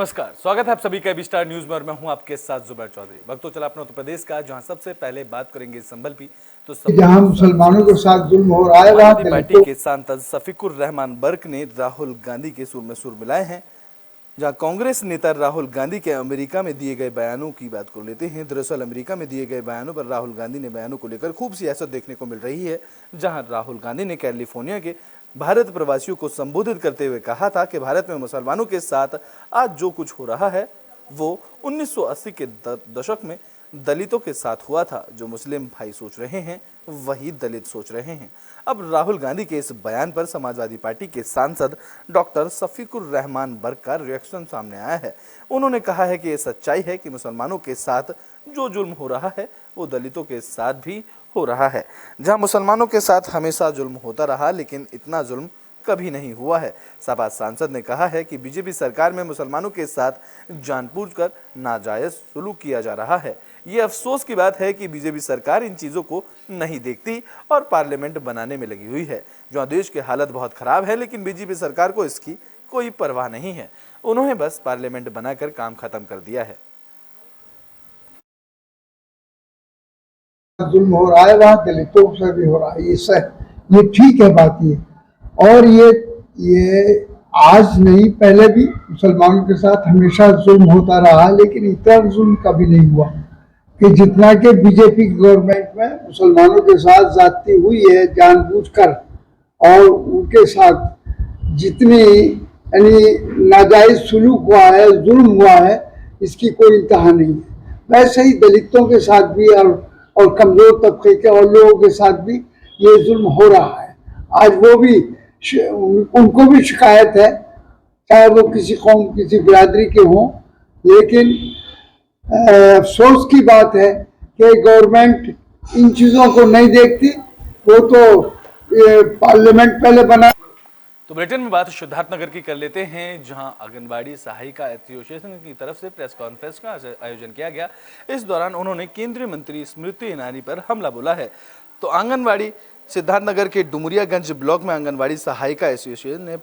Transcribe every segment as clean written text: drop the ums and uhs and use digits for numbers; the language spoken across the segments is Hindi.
नमस्कार, स्वागत है आप सभी का एबी स्टार न्यूज में और मैं हूं आपके साथ जुबैर चौधरी। वक्त तो चला अपने उत्तर प्रदेश का, जहां सबसे पहले बात करेंगे संभल की। तो जहां मुसलमानों के साथ जुल्म हो रहा है वहां पार्टी के सांसद शफीकुर रहमान बर्क ने राहुल गांधी के सुर में सुर मिलाए हैं। जहां कांग्रेस नेता राहुल गांधी के अमेरिका में दिए गए बयानों की बात कर लेते हैं। दरअसल अमेरिका में दिए गए बयानों पर राहुल गांधी ने बयानों को लेकर खूब सियासत देखने को मिल रही है। जहां राहुल गांधी ने कैलिफोर्निया के भारत प्रवासियों को संबोधित करते हुए कहा था कि भारत में मुसलमानों के साथ आज जो कुछ हो रहा है वो 1980 के दशक में दलितों के साथ हुआ था। जो मुस्लिम भाई सोच रहे हैं वही दलित सोच रहे हैं। अब राहुल गांधी के इस बयान पर समाजवादी पार्टी के सांसद डॉक्टर शफीकुर रहमान बर्क का रिएक्शन सामने आया है। उन्होंने कहा है कि ये सच्चाई है कि मुसलमानों के साथ जो जुल्म हो रहा है वो दलितों के साथ भी हो रहा है। जहां मुसलमानों के साथ हमेशा जुल्म होता रहा, लेकिन इतना जुल्म कभी नहीं हुआ है। सपा सांसद ने कहा है कि बीजेपी सरकार में मुसलमानों के साथ जानबूझकर नाजायज सुलूक किया जा रहा है। ये अफसोस की बात है कि बीजेपी सरकार इन चीजों को नहीं देखती और पार्लियामेंट बनाने में लगी हुई है। जो देश की हालत बहुत खराब है, लेकिन बीजेपी सरकार को इसकी कोई परवाह नहीं है। उन्होंने बस पार्लियामेंट बनाकर काम खत्म कर दिया है। जुल्म हो रहा है वहां दलितों से भी हो रहा है, ये ठीक है बात ये। और ये आज नहीं, पहले भी मुसलमानों के साथ हमेशा जुल्म होता रहा, लेकिन इतना जुल्म कभी नहीं हुआ कि जितना के बीजेपी गवर्नमेंट में मुसलमानों के साथ जाती हुई है जानबूझकर, और उनके साथ जितनी यानी नाजायज सुलूक हुआ है, जुल्म हुआ है, इसकी कोई इंतहा नहीं है। वैसे ही दलितों के साथ भी और कमजोर तबके के और लोगों के साथ भी ये जुल्म हो रहा है। आज वो भी उनको भी शिकायत है, चाहे वो किसी कौम किसी बिरादरी के हों, लेकिन अफसोस की बात है कि गवर्नमेंट इन चीज़ों को नहीं देखती। वो तो पार्लियामेंट पहले बना। तो बुलेटिन में बात सिद्धार्थनगर की कर लेते हैं, जहां आंगनबाड़ी सहायिका एसोसिएशन की तरफ से प्रेस कॉन्फ्रेंस का आयोजन किया गया। इस दौरान उन्होंने केंद्रीय मंत्री स्मृति ईरानी पर हमला बोला है। तो आंगनबाड़ी सिद्धार्थनगर के डुमरियागंज ब्लॉक में आंगनबाड़ी सहायिका एसोसिएशन ने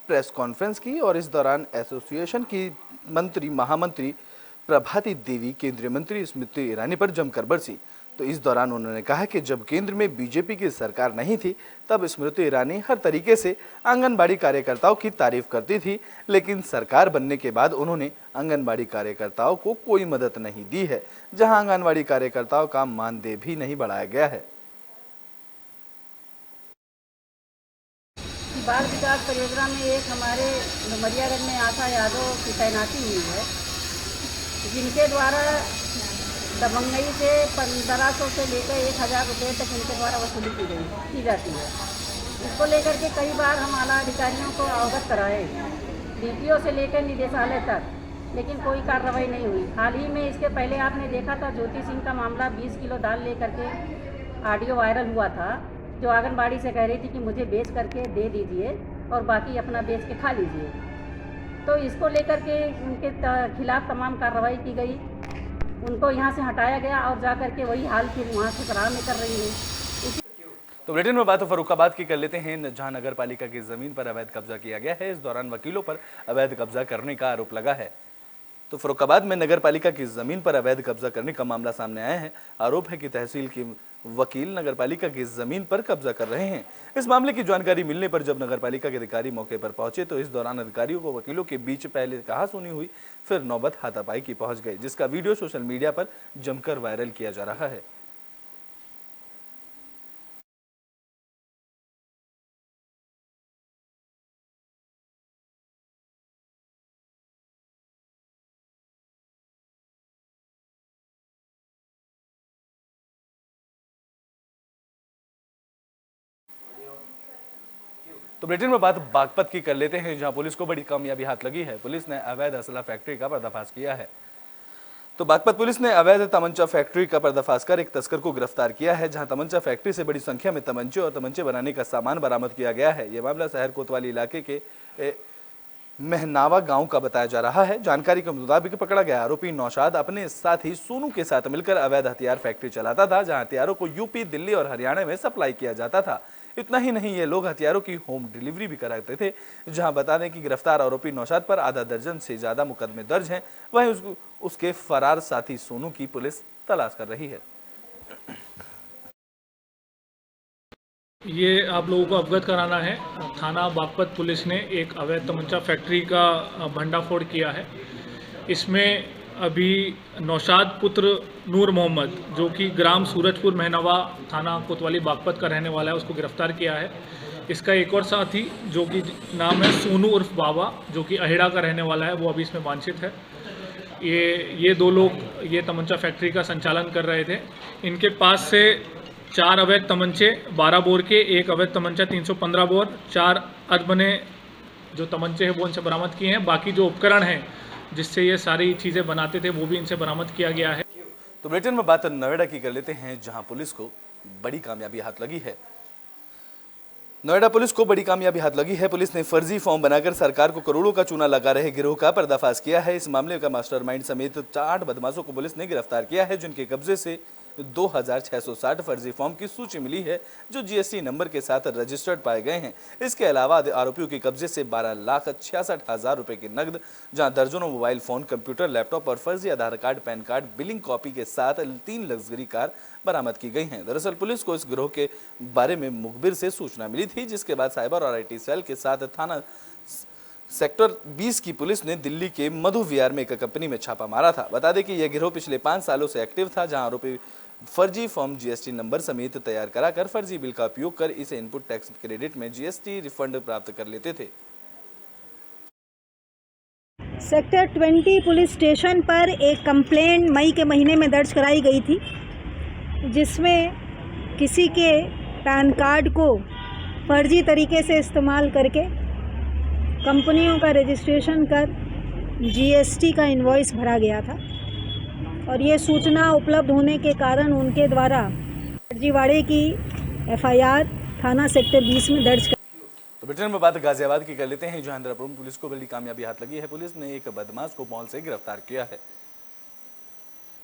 प्रेस कॉन्फ्रेंस की और इस दौरान एसोसिएशन की महामंत्री प्रभाती देवी केंद्रीय मंत्री स्मृति ईरानी पर जमकर बरसी। तो इस दौरान उन्होंने कहा कि जब केंद्र में बीजेपी की सरकार नहीं थी तब स्मृति ईरानी हर तरीके से आंगनबाड़ी कार्यकर्ताओं की तारीफ करती थी, लेकिन सरकार बनने के बाद उन्होंने आंगनबाड़ी कार्यकर्ताओं को कोई मदद नहीं दी है। जहां आंगनबाड़ी कार्यकर्ताओं का मानदेय भी नहीं बढ़ाया गया है। बाल विकास परियोजना में एक हमारे डुमरियागंज में आशा यादव की तैनाती हुई है, जिनके द्वारा दबंगई से 1500 से लेकर 1000 रुपये तक इनके द्वारा वसूली की जाती है। इसको लेकर के कई बार हम आला अधिकारियों को अवगत कराए, डीपीओ से लेकर निदेशालय तक, लेकिन कोई कार्रवाई नहीं हुई। हाल ही में इसके पहले आपने देखा था ज्योति सिंह का मामला, 20 किलो दाल लेकर के ऑडियो वायरल हुआ था, जो आंगनबाड़ी से कह रही थी कि मुझे बेच करके दे दीजिए और बाकी अपना बेच के खा लीजिए। तो इसको लेकर के उनके खिलाफ तमाम कार्रवाई की गई, उनको यहाँ से हटाया गया और जा करके वही हाल फिर वहाँ से फरार में कर रही है। तो बुलेटिन में बात फर्रुखाबाद की कर लेते हैं, जहां नगर पालिका की जमीन पर अवैध कब्जा किया गया है। इस दौरान वकीलों पर अवैध कब्जा करने का आरोप लगा है। तो फर्रुखाबाद में नगर पालिका की जमीन पर अवैध कब्जा करने का मामला सामने आया है। आरोप है कि तहसील के वकील नगर पालिका की जमीन पर कब्जा कर रहे हैं। इस मामले की जानकारी मिलने पर जब नगर पालिका के अधिकारी मौके पर पहुंचे तो इस दौरान अधिकारियों को वकीलों के बीच पहले कहासुनी हुई, फिर नौबत हाथापाई की पहुंच गई, जिसका वीडियो सोशल मीडिया पर जमकर वायरल किया जा रहा है। तो बुलेटिन में बात बागपत की कर लेते हैं, जहां पुलिस को बड़ी कामयाबी हाथ लगी है। पुलिस ने अवैध असला फैक्ट्री का पर्दाफाश किया है। तो बागपत पुलिस ने अवैध तमंचा फैक्ट्री का पर्दाफाश कर एक तस्कर को गिरफ्तार किया है। जहां तमंचा फैक्ट्री से बड़ी संख्या में तमंचे और तमंचे बनाने का सामान बरामद किया गया है। यह मामला शहर कोतवाली इलाके के महनावा गांव का बताया जा रहा है। जानकारी के मुताबिक पकड़ा गया आरोपी नौशाद अपने साथी सोनू के साथ मिलकर अवैध हथियार फैक्ट्री चलाता था, जहां हथियारों को यूपी, दिल्ली और हरियाणा में सप्लाई किया जाता था। इतना ही नहीं, ये लोग हथियारों की होम डिलीवरी भी कराते थे। जहां बता दें कि गिरफ्तार आरोपी नौशाद पर आधा दर्जन से ज्यादा मुकदमे दर्ज हैं। वहीं उसके फरार साथी सोनू की पुलिस तलाश कर रही है। ये आप लोगों को अवगत कराना है, थाना बागपत पुलिस ने एक अवैध तमंचा फैक्ट्री का भंडाफोड़ किया है। इसमें अभी नौशाद पुत्र नूर मोहम्मद, जो कि ग्राम सूरजपुर महनावा, थाना कोतवाली बागपत का रहने वाला है, उसको गिरफ्तार किया है। इसका एक और साथी जो कि नाम है सोनू उर्फ बाबा, जो कि अहेड़ा का रहने वाला है, वो अभी इसमें वांछित है। ये दो लोग ये तमंचा फैक्ट्री का संचालन कर रहे थे। इनके पास से 4 अवैध तमंचे 12 बोर के, एक अवैध तमंचा 315 बोर, 4 अधबने जो तमंचे हैं वो इनसे बरामद किए हैं। बाकी जो उपकरण हैं जिससे ये सारी चीज़ें बनाते थे वो भी इनसे बरामद किया गया है। तो बुलेटिन में बात नोएडा की कर लेते हैं, जहां पुलिस को बड़ी कामयाबी हाथ लगी है। नोएडा पुलिस को बड़ी कामयाबी हाथ लगी है। पुलिस ने फर्जी फॉर्म बनाकर सरकार को करोड़ों का चूना लगा रहे गिरोह का पर्दाफाश किया है। इस मामले का मास्टरमाइंड समेत 8 बदमाशों को पुलिस ने गिरफ्तार किया है, जिनके कब्जे से 2660 फर्जी फॉर्म की सूची मिली है, जो जीएसटी नंबर के साथ रजिस्टर्ड पाए गए हैं। इसके अलावा आरोपियों के कब्जे से 12,66,000 रुपए की नकद, जहां दर्जनों मोबाइल फोन, कंप्यूटर, लैपटॉप और फर्जी Aadhaar card, PAN card, billing copy के साथ 3 लग्जरी कार बरामद की गई हैं। दरअसल पुलिस को इस गिरोह के बारे में मुखबिर से सूचना मिली थी, जिसके बाद साइबर और IT सेल के साथ थाना सेक्टर 20 की पुलिस ने दिल्ली के मधु विहार में एक कंपनी में छापा मारा था। बता दें कि यह गिरोह पिछले 5 सालों से एक्टिव था, जहां आरोपी फर्जी फॉर्म जीएसटी नंबर समेत तैयार कराकर फर्जी बिल का उपयोग कर इसे इनपुट टैक्स क्रेडिट में जीएसटी रिफंड प्राप्त कर लेते थे। सेक्टर 20 पुलिस स्टेशन पर एक कंप्लेंट मई के महीने में दर्ज कराई गई थी, जिसमें किसी के पैन कार्ड को फर्जी तरीके से इस्तेमाल करके कंपनियों का रजिस्ट्रेशन कर जीएसटी का इनवॉइस भरा गया था, और ये सूचना उपलब्ध होने के कारण उनके द्वारा फर्जीवाड़े की FIR थाना सेक्टर 20 में दर्ज कर। तो ब्रिटेन में बात गाजियाबाद की कर लेते हैं, जहां इंद्रापुरम पुलिस को बड़ी कामयाबी हाथ लगी है। पुलिस ने एक बदमाश को मॉल से गिरफ्तार किया है।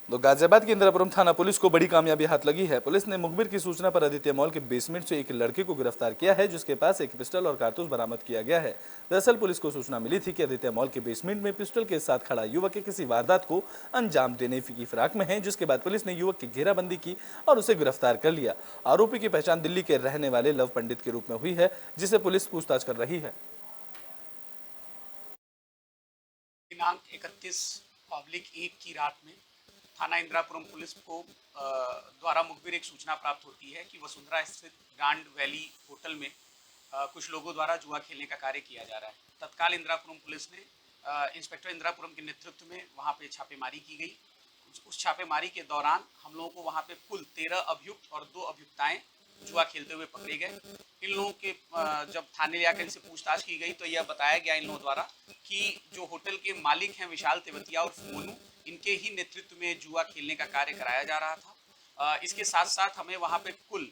तो गाजियाबाद की इंद्रापुरम थाना पुलिस को बड़ी कामयाबी हाथ लगी है। पुलिस ने मुखबिर की सूचना पर आदित्य मॉल के बेसमेंट से एक लड़के को गिरफ्तार किया है, जिसके पास एक पिस्टल और कारतूस बरामद किया गया है। दरअसल पुलिस को सूचना मिली थी कि आदित्य मॉल के बेसमेंट में पिस्टल के साथ खड़ा युवक किसी वारदात को अंजाम देने की फिराक में है, जिसके बाद पुलिस ने युवक की घेराबंदी की और उसे गिरफ्तार कर लिया। आरोपी की पहचान दिल्ली के रहने वाले लव पंडित के रूप में हुई है, जिसे पुलिस पूछताछ कर रही है। दिनांक 31/1 की रात में थाना इंद्रापुरम पुलिस को द्वारा मुखबिर एक सूचना प्राप्त होती है कि वसुंधरा स्थित ग्रांड वैली होटल में कुछ लोगों द्वारा जुआ खेलने का कार्य किया जा रहा है। तत्काल इंद्रापुरम पुलिस ने इंस्पेक्टर इंद्रापुरम के नेतृत्व में वहां पे छापेमारी की गई। उस छापेमारी के दौरान हम लोगों को वहां पे कुल 13 अभियुक्त और 2 अभियुक्ताएं जुआ खेलते हुए पकड़े गए। इन लोगों के जब थाने ले आकर इनसे पूछताछ की गई तो यह बताया गया इन लोगों द्वारा कि जो होटल के मालिक हैं विशाल तेवतिया और मोनू, इनके ही नेतृत्व में जुआ खेलने का कार्य कराया जा रहा था। इसके साथ साथ हमें वहां पे कुल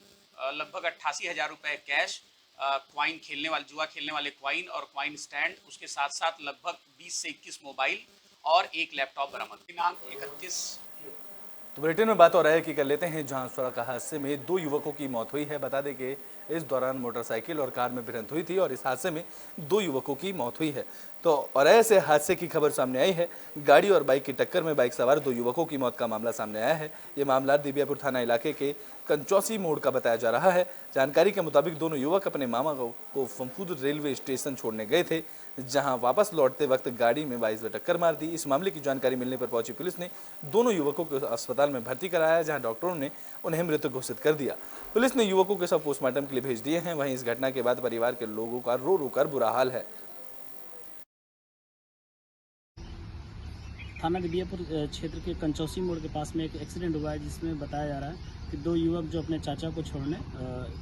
लगभग 88,000 रुपए कैश, क्वाइन खेलने वाले जुआ खेलने वाले क्वाइन और क्वाइन स्टैंड, उसके साथ साथ लगभग 20 से 21 मोबाइल और एक लैपटॉप बरामद। दिनांक 31। तो बुलेटिन में बात हो रहा है कि कर लेते हैं, जहां सड़क हादसे में 2 युवकों की मौत हुई है। बता दें कि इस दौरान मोटरसाइकिल और कार में भिड़ंत हुई थी और इस हादसे में 2 युवकों की मौत हुई है। तो और ऐसे हादसे की खबर सामने आई है। गाड़ी और बाइक की टक्कर में बाइक सवार 2 युवकों की मौत का मामला सामने आया है। ये मामला दिबियापुर थाना इलाके के कंचौसी मोड़ का बताया जा रहा है। जानकारी के मुताबिक दोनों युवक अपने मामा को फंफूद रेलवे स्टेशन छोड़ने गए थे, जहां वापस लौटते वक्त गाड़ी में बाइक से टक्कर मार दी। इस मामले की जानकारी मिलने पर पहुंची पुलिस ने दोनों युवकों को अस्पताल में भर्ती कराया, जहां डॉक्टरों ने उन्हें मृत घोषित कर दिया। पुलिस ने युवकों के शव पोस्टमार्टम के लिए भेज दिए हैं। वहीं इस घटना के बाद परिवार के लोगों का रो रो कर बुरा हाल है। थाना दिबियापुर क्षेत्र के कंचौसी मोड़ के पास में एक एक्सीडेंट हुआ है, जिसमें बताया जा रहा है कि 2 युवक जो अपने चाचा को छोड़ने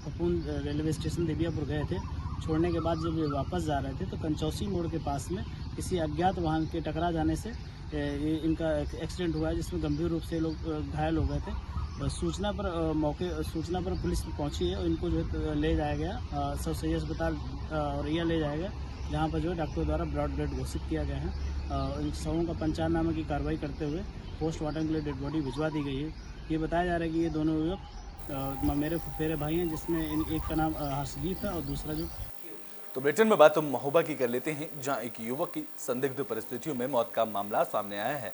फपून रेलवे स्टेशन दिबियापुर गए थे, छोड़ने के बाद जब ये वापस जा रहे थे तो कंचौसी मोड़ के पास में किसी अज्ञात वाहन के टकरा जाने से इनका एक्सीडेंट हुआ है, जिसमें गंभीर रूप से लोग घायल हो गए थे। सूचना पर पुलिस पहुंची है और इनको जो है ले जाया गया सब सही अस्पताल औरैया ले जाया गया। जहाँ पर जो है डॉक्टर द्वारा ब्लड डेड घोषित किया गया है। इन शवों का पंचनामे की कार्रवाई करते हुए पोस्टमार्टम के लिए डेड बॉडी भिजवा दी गई है। ये बताया जा रहा है कि ये दोनों युवक मेरे फुफेरे भाई हैं, जिसमें एक का नाम हर्षदीप है और दूसरा जो। तो ब्रिटेन में बात महोबा की कर लेते हैं, जहां एक युवक की संदिग्ध परिस्थितियों में मौत का मामला सामने आया है।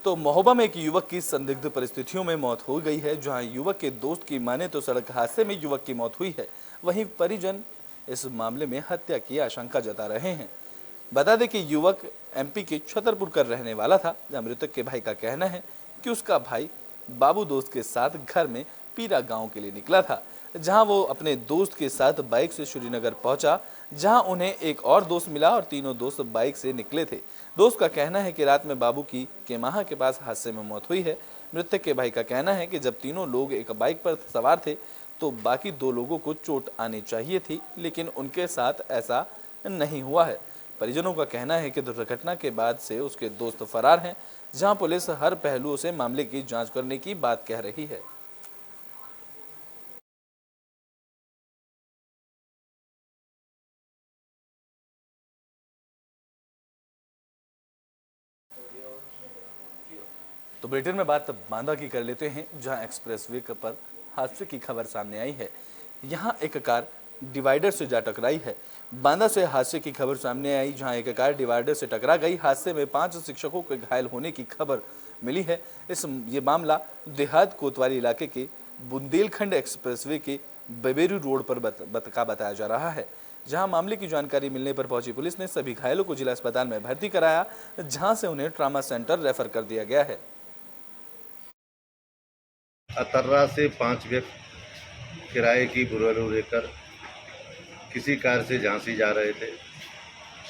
तो महोबा में एक युवक की संदिग्ध परिस्थितियों में मौत हो गई है, जहां युवक के दोस्त की माने तो सड़क हादसे में युवक की मौत हुई है। वहीं परिजन इस मामले में हत्या की आशंका जता रहे हैं। बता दें कि युवक एमपी के छतरपुर का रहने वाला था, जहां मृतक के भाई का कहना है कि उसका भाई बाबू दोस्त के साथ घर में पीरा गांव के लिए निकला था, जहां वो अपने दोस्त के साथ बाइक से श्रीनगर पहुंचा, जहां उन्हें एक और दोस्त मिला और तीनों दोस्त बाइक से निकले थे। दोस्त का कहना है कि रात में बाबू की केमाहा के पास हादसे में मौत हुई है। मृतक के भाई का कहना है कि जब तीनों लोग एक बाइक पर सवार थे तो बाकी 2 लोगों को चोट आनी चाहिए थी, लेकिन उनके साथ ऐसा नहीं हुआ है। परिजनों का कहना है कि दुर्घटना के बाद से उसके दोस्त फरार हैं, जहां पुलिस हर पहलुओं से मामले की जांच करने की बात कह रही है। तो ब्रिटेन में बात बांदा की कर लेते हैं, जहां एक्सप्रेसवे पर हादसे की खबर सामने आई है। यहां एक कार डिवाइडर से जा टकराई है। बांदा से हादसे की खबर सामने आई, जहां एक कार डिवाइडर से टकरा गई। हादसे में 5 शिक्षकों के घायल होने की खबर मिली है। ये मामला देहात कोतवाली इलाके के बुंदेलखंड एक्सप्रेसवे के बेबेरू रोड पर बताया जा रहा है, जहां मामले की जानकारी मिलने पर पहुंची पुलिस ने सभी घायलों को जिला अस्पताल में भर्ती कराया, जहां से उन्हें ट्रामा सेंटर रेफर कर दिया गया है। अतर्रा से 5 व्यक्ति किराए की बुलेरो लेकर किसी कार से झांसी जा रहे थे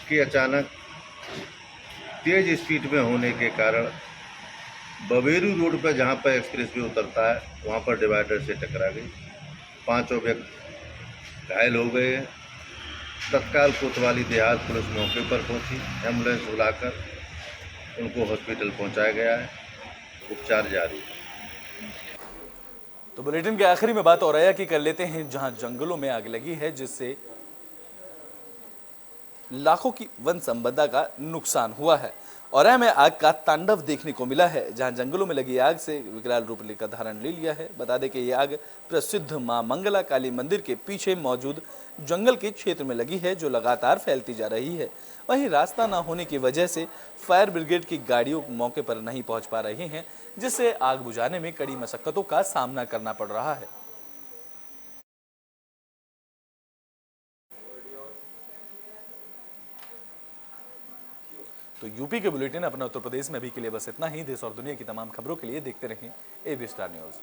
कि अचानक तेज स्पीड में होने के कारण बबेरू रोड पर जहां पर एक्सप्रेसवे उतरता है वहां पर डिवाइडर से टकरा गई। 5 व्यक्ति घायल हो गए। तत्काल कोतवाली देहात पुलिस मौके पर पहुंची, एम्बुलेंस बुलाकर उनको हॉस्पिटल पहुंचाया गया है, उपचार जारी है। तो बुलेटिन के आखिरी में बात औरैया की कर लेते हैं, जहां जंगलों में आग लगी है, जिससे लाखों की वन संपदा का नुकसान हुआ है। औरैया में आग का तांडव देखने को मिला है, जहां जंगलों में लगी आग से विकराल रूप लेकर धारण ले लिया है। बता दें कि यह आग प्रसिद्ध मां मंगला काली मंदिर के पीछे मौजूद जंगल के क्षेत्र में लगी है, जो लगातार फैलती जा रही है। वहीं रास्ता न होने की वजह से फायर ब्रिगेड की गाड़ियों मौके पर नहीं पहुंच पा रही हैं, जिससे आग बुझाने में कड़ी मशक्कतों का सामना करना पड़ रहा है। तो यूपी के बुलेटिन अपना उत्तर प्रदेश में अभी के लिए बस इतना ही। देश और दुनिया की तमाम खबरों के लिए देखते रहें एबी स्टार न्यूज।